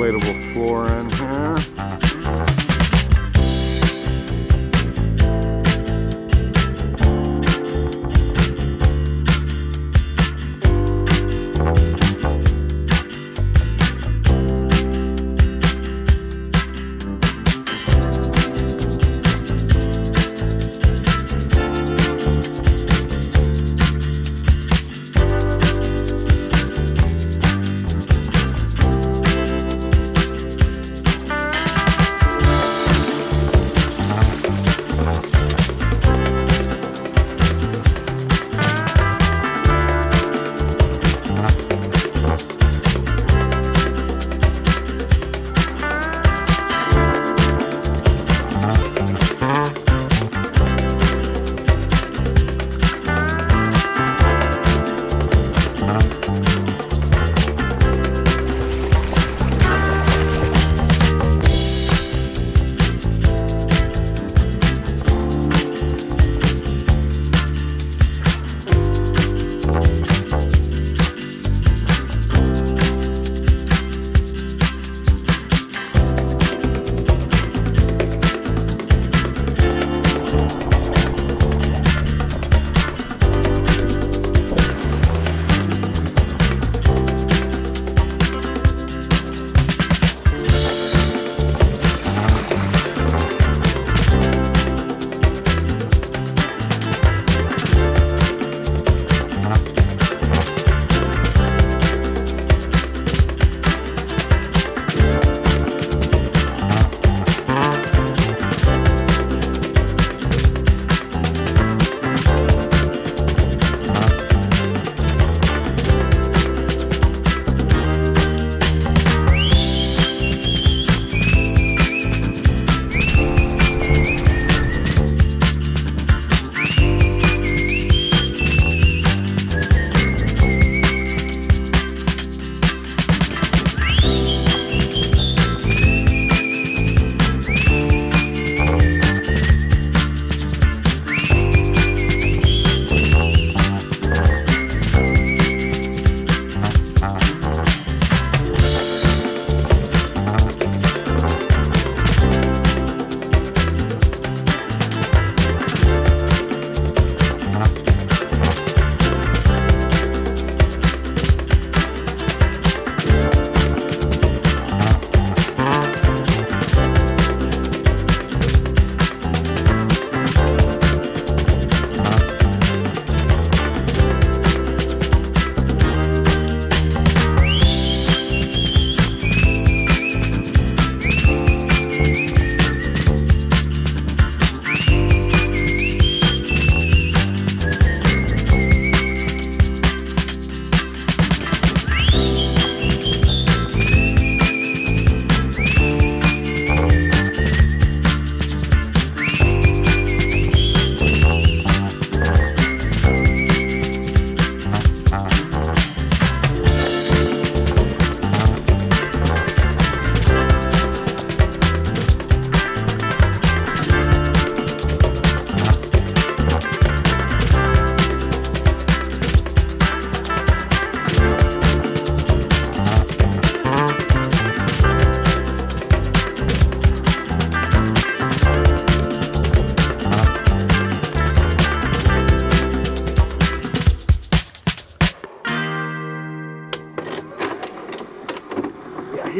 Inflatable floor in here.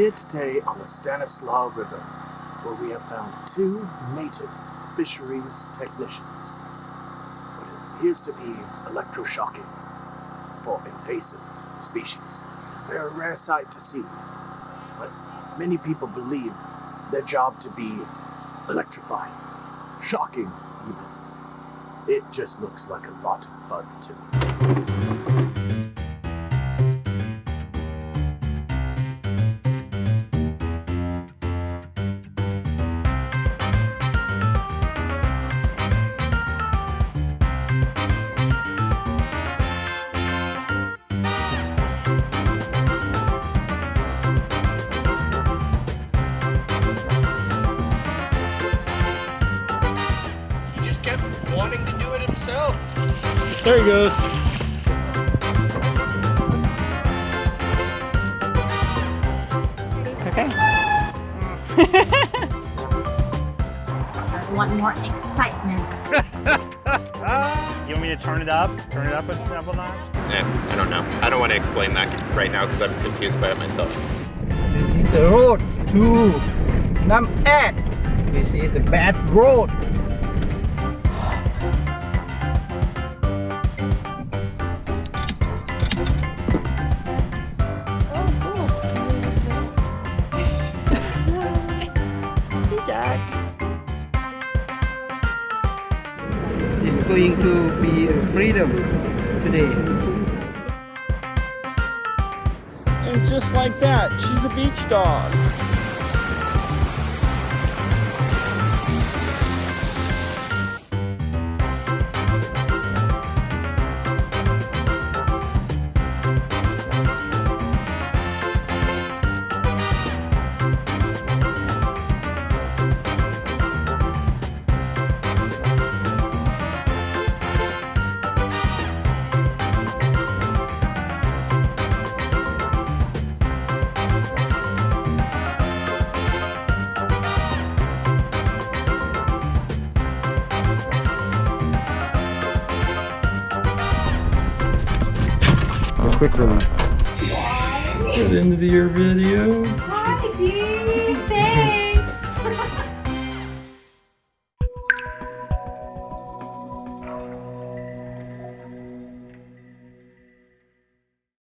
here today on the Stanislaw River, where we have found two native fisheries technicians. What it appears to be electroshocking for invasive species. It's a very rare sight to see, but many people believe their job to be electrifying, shocking even. It just looks like a lot of fun to me. so. There he goes. Okay. I want more excitement. You want me to turn it up? Turn it up a couple notch? I don't know. I don't want to explain that right now because I'm confused by it myself. This is the road to Nam Ad. This is the bad road. It's going to be freedom today. And just like that, she's a beach dog. Quick release. Get into your video. Hi, dear.